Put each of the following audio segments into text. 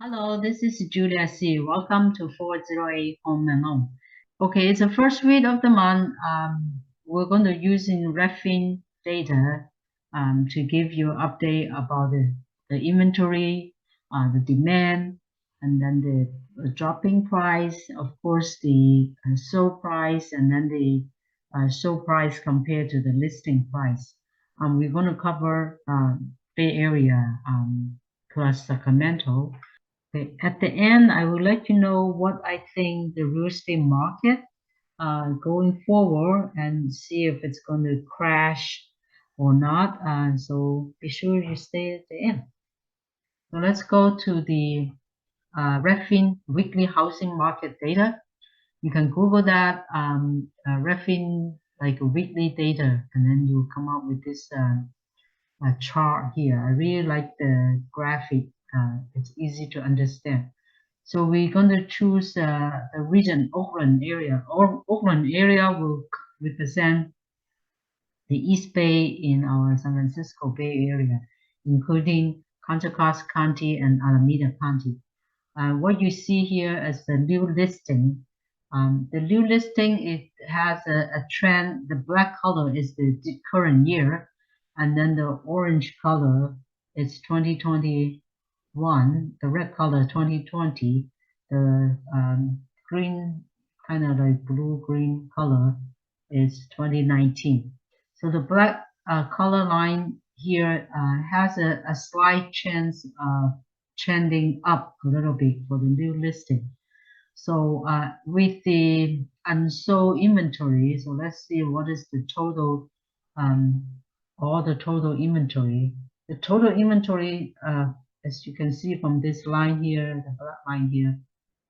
Hello, this is Julia C. Welcome to 408 Home and Home. Okay, it's the first week of the month. We're going to using Redfin data to give you update about the inventory, the demand, and then the dropping price, of course, the sold price, and then the sold price compared to the listing price. We're going to cover Bay Area plus Sacramento. Okay. At the end, I will let you know what I think the real estate market going forward and see if it's going to crash or not. So be sure you stay at the end. So let's go to the Redfin weekly housing market data. You can Google that Redfin like weekly data, and then you come up with this chart here. I really like the graphic. It's easy to understand. So we're going to choose the region Oakland area. Oakland area will represent the East Bay in our San Francisco Bay Area, including Contra Costa County and Alameda County. What you see here is the new listing. The new listing, it has a trend. The black color is the current year, and then the orange color is 2021. The red color 2020. The green, kind of like blue-green color is 2019. So the black color line here has a slight chance of trending up a little bit for the new listing. So with the unsold inventory, so let's see what is the total, all the total inventory. The total inventory, as you can see from this line here, the black line here,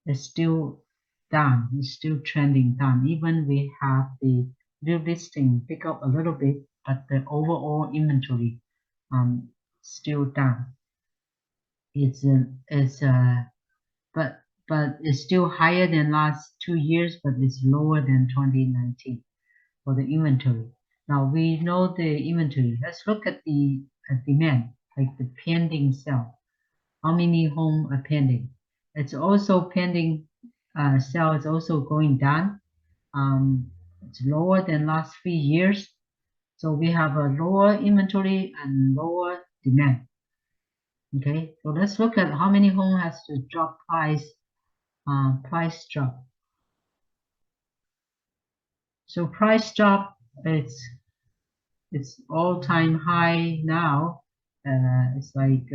is still down. It's still trending down. Even we have the new listing pick up a little bit, but the overall inventory still down. But it's still higher than last 2 years, but it's lower than 2019 for the inventory. Now we know the inventory. Let's look at the demand, like the pending sale. How many homes are pending? It's also pending sale is also going down. It's lower than last 3 years. So we have a lower inventory and lower demand. Okay, so let's look at how many homes has to drop price drop. So price drop, it's all-time high now. It's like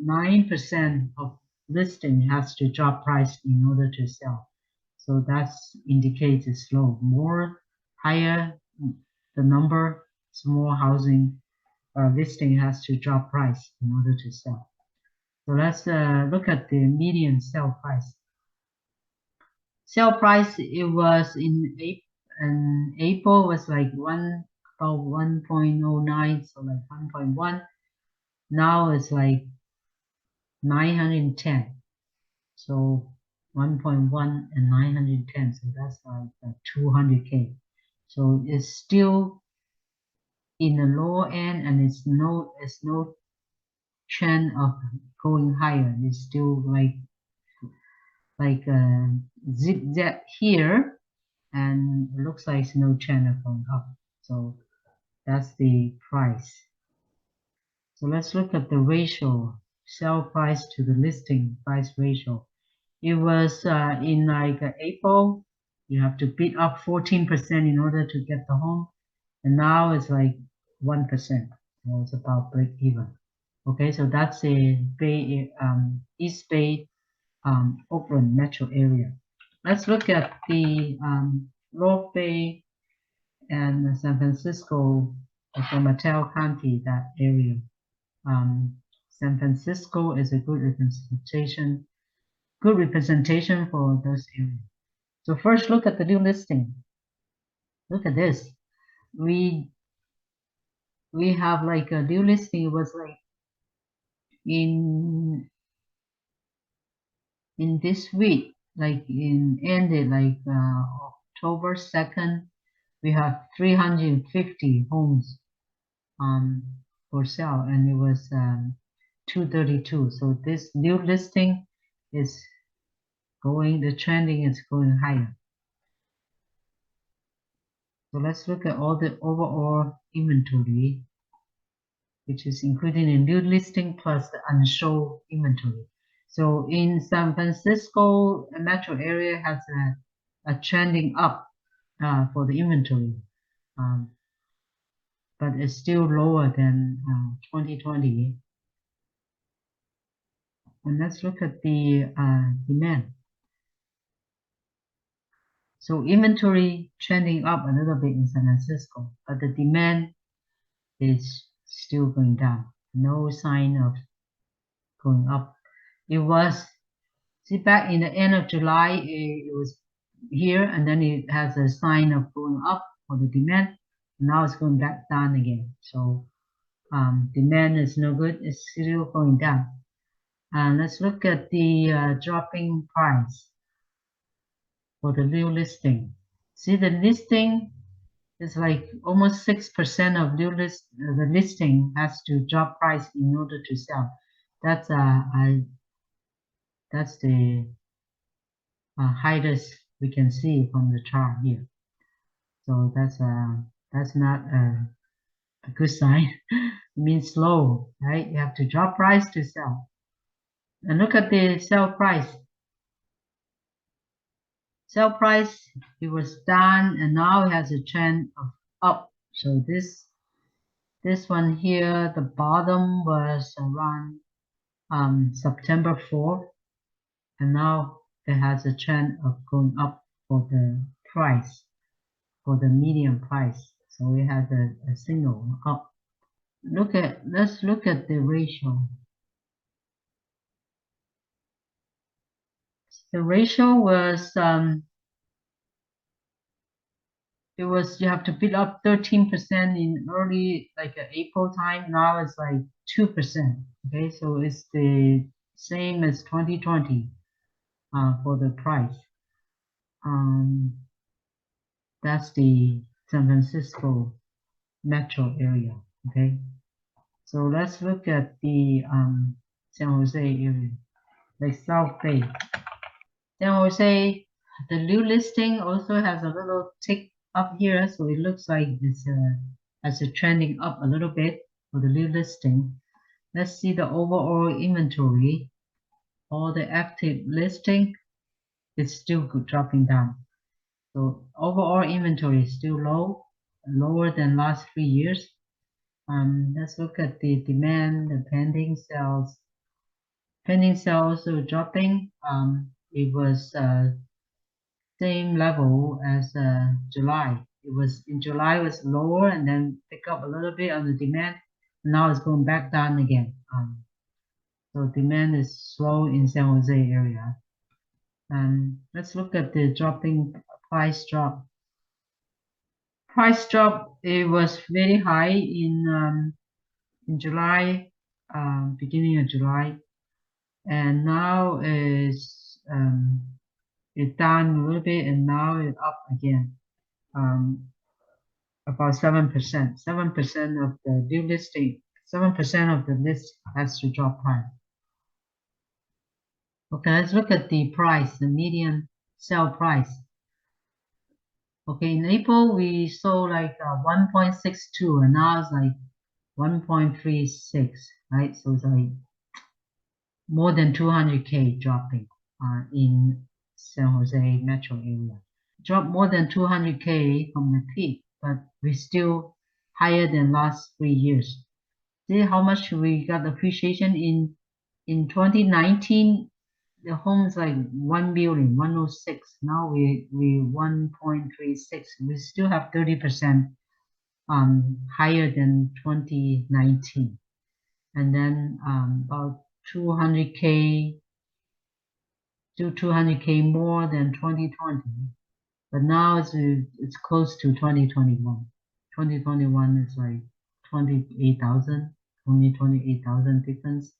9% of listing has to drop price in order to sell. So that indicates it's low. More higher the number, small housing listing has to drop price in order to sell. So let's look at the median sale price. Sale price, it was in April was like about 1.09, so like 1.1. Now it's like 910. So 1.1 and 910. So that's like 200K. So it's still in the lower end, and it's no trend of going higher. It's still like zigzag here, and it looks like it's no trend of going up. So that's the price. So let's look at the ratio, sell price to the listing price ratio. It was in like April, you have to bid up 14% in order to get the home, and now it's like 1%. So it's about break even. Okay, so that's a Bay East Bay Oakland metro area. Let's look at the North Bay and San Francisco, San Mateo County, that area. San Francisco is a good representation for those areas. So first, look at the new listing. Look at this. We have like a new listing. It was like in this week, like ended like October 2nd. We have 350 homes for sale, and it was 232. So this new listing is going, the trending is going higher. So let's look at all the overall inventory, which is including a new listing plus the unsold inventory. So in San Francisco, the metro area has a trending up for the inventory, but it's still lower than 2020. And let's look at the demand. So inventory trending up a little bit in San Francisco, but the demand is still going down. No sign of going up. It was, see, back in the end of July, it was here, and then it has a sign of going up for the demand. Now it's going back down again. So demand is no good. It's still going down. Let's look at the dropping price for the new listing. See, the listing is like almost 6% of the listing has to drop price in order to sell. That's that's the highest we can see from the chart here. So that's not a good sign. It means slow, right? You have to drop price to sell. And look at the sell price. Sell price, it was down and now it has a trend of up. So this one here, the bottom was around September 4th, and now it has a trend of going up for the price, for the median price. So it has a signal up. Let's look at the ratio. The ratio was you have to bid up 13% in early, like April time. Now it's like 2%. Okay, so it's the same as 2020 for the price. That's the San Francisco metro area. Okay, so let's look at the San Jose area, like South Bay. San Jose, the new listing also has a little tick up here, so it looks like it's has a trending up a little bit for the new listing. Let's see the overall inventory. All the active listing is still dropping down. So overall inventory is still low, lower than last 3 years. Let's look at the demand, the pending sales. Pending sales are dropping. It was same level as July. It was in July was lower and then pick up a little bit on the demand. Now it's going back down again. So demand is slow in San Jose area. Let's look at the dropping price drop. Price drop, it was very high in July, beginning of July, and now is it down a little bit, and now it's up again, about 7%. 7% of the new listing, 7% of the list has to drop price. Okay, let's look at the price, the median sell price. Okay, in April we sold like 1.62, and now it's like 1.36, right? So it's like more than 200K dropping in San Jose metro area. Dropped more than 200K from the peak, but we're still higher than last 3 years. See how much we got appreciation in 2019. The home's like 1 billion, 106. Now we 1.36. We still have 30% higher than 2019. And then about 200K, still 200K more than 2020. But now it's close to 2021. 2021 is like 28,000, only 28,000 difference.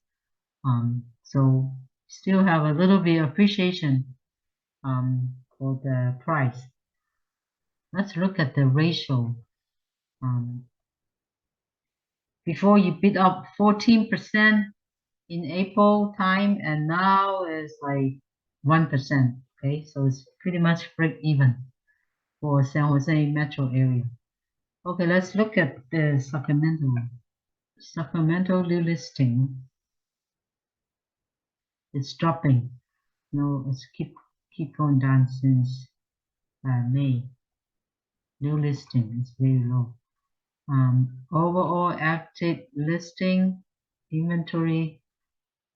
So still have a little bit appreciation for the price. Let's look at the ratio. Before you bid up 14%, in April time, and now it's like 1%. Okay, so it's pretty much break even for San Jose metro area. Okay, let's look at the Sacramento. Sacramento new listing is dropping. No, it's keep going down since May. New listing is very low. Overall active listing inventory,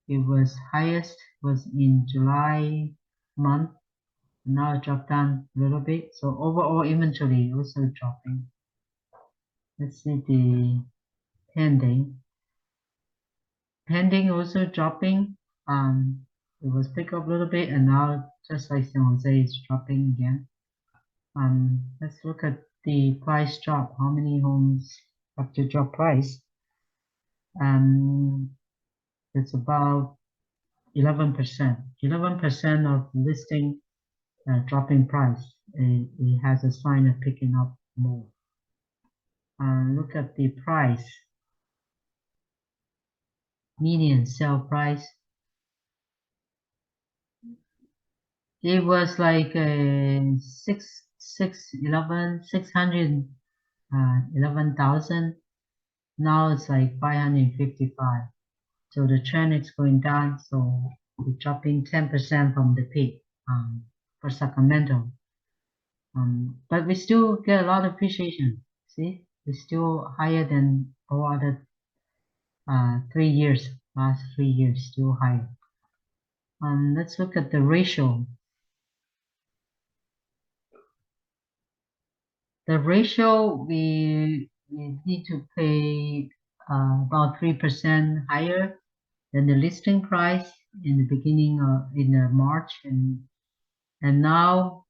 it was highest was in July month. Now it dropped down a little bit. So overall inventory also dropping. Let's see the pending. Pending also dropping. It was pick up a little bit, and now just like San Jose is dropping again. Let's look at the price drop. How many homes have to drop price? Um, it's about 11%. 11% of listing dropping price. It has a sign of picking up more. Look at the price. Median sale price. It was like 611,000. Now it's like 555. So the trend is going down. So we're dropping 10% from the peak for Sacramento. But we still get a lot of appreciation. See, we're still higher than all other 3 years. Last 3 years, still higher. Let's look at the ratio. The ratio we need to pay about 3% higher than the listing price in the beginning of in March, and now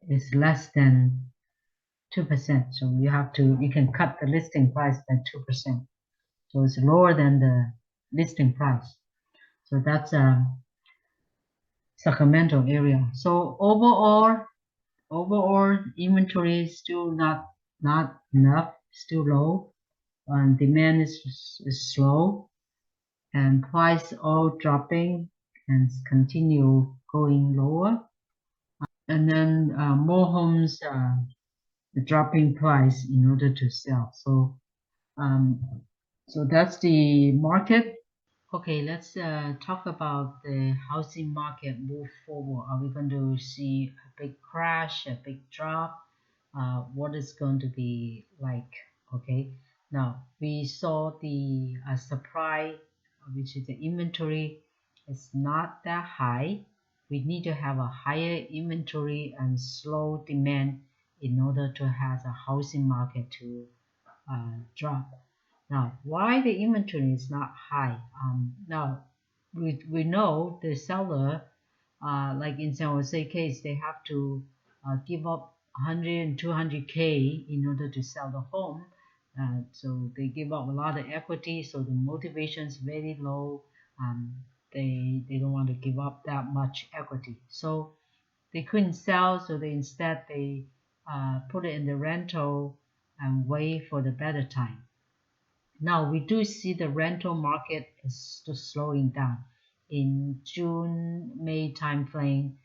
it's less than 2%. So you can cut the listing price by 2%. So it's lower than the listing price. So that's Sacramento area. So overall inventory is still not enough, still low. Demand is slow, and price all dropping and continue going lower. And then more homes dropping price in order to sell. Um, so that's the market. Okay, let's talk about the housing market move forward. Are we going to see a big crash, a big drop? What is going to be like? Okay, now we saw the supply, which is the inventory, is not that high. We need to have a higher inventory and slow demand in order to have a housing market to drop. Now, why the inventory is not high? Now, we know the seller, like in San Jose case, they have to give up 100 and 200K in order to sell the home. So they give up a lot of equity, so the motivation is very low. They don't want to give up that much equity. So they couldn't sell, so they put it in the rental and wait for the better time. Now we do see the rental market is just slowing down. In June, May timeframe,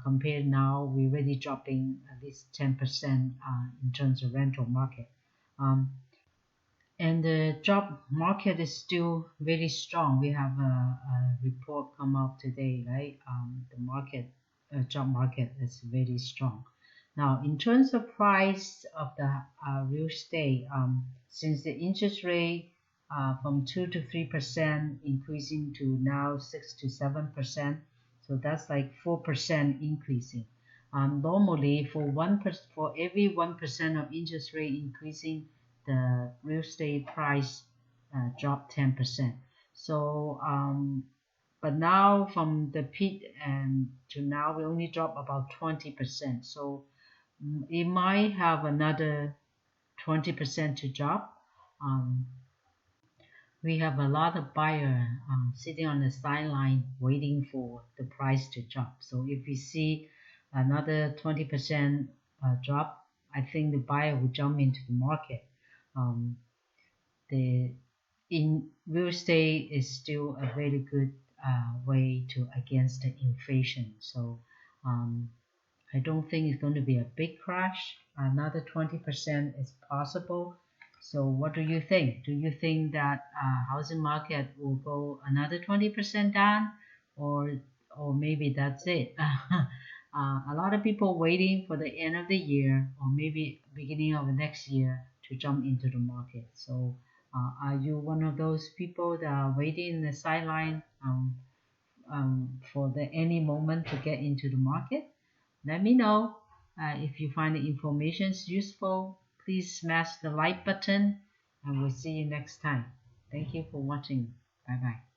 compared now, we're already dropping at least 10% in terms of rental market. Um, and the job market is still very strong. We have a report come out today, right? The job market is very strong. Now, in terms of price of the real estate, since the interest rate from 2 to 3% increasing to now 6 to 7%, so that's like 4% increasing. Normally, for every 1% of interest rate increasing, the real estate price dropped 10%. So, but now from the peak and to now, we only drop about 20%. So it might have another 20% to drop. Um, we have a lot of buyer sitting on the sideline waiting for the price to drop. So if we see another 20% drop, I think the buyer will jump into the market. Um, the in real estate is still a very good way to against the inflation. So um, I don't think it's going to be a big crash. Another 20% is possible. So what do you think? Do you think that housing market will go another 20% down, or maybe that's it? A lot of people waiting for the end of the year or maybe beginning of next year to jump into the market. So are you one of those people that are waiting in the sideline for the any moment to get into the market? Let me know. If you find the information useful, please smash the like button and we'll see you next time. Thank you for watching. Bye bye.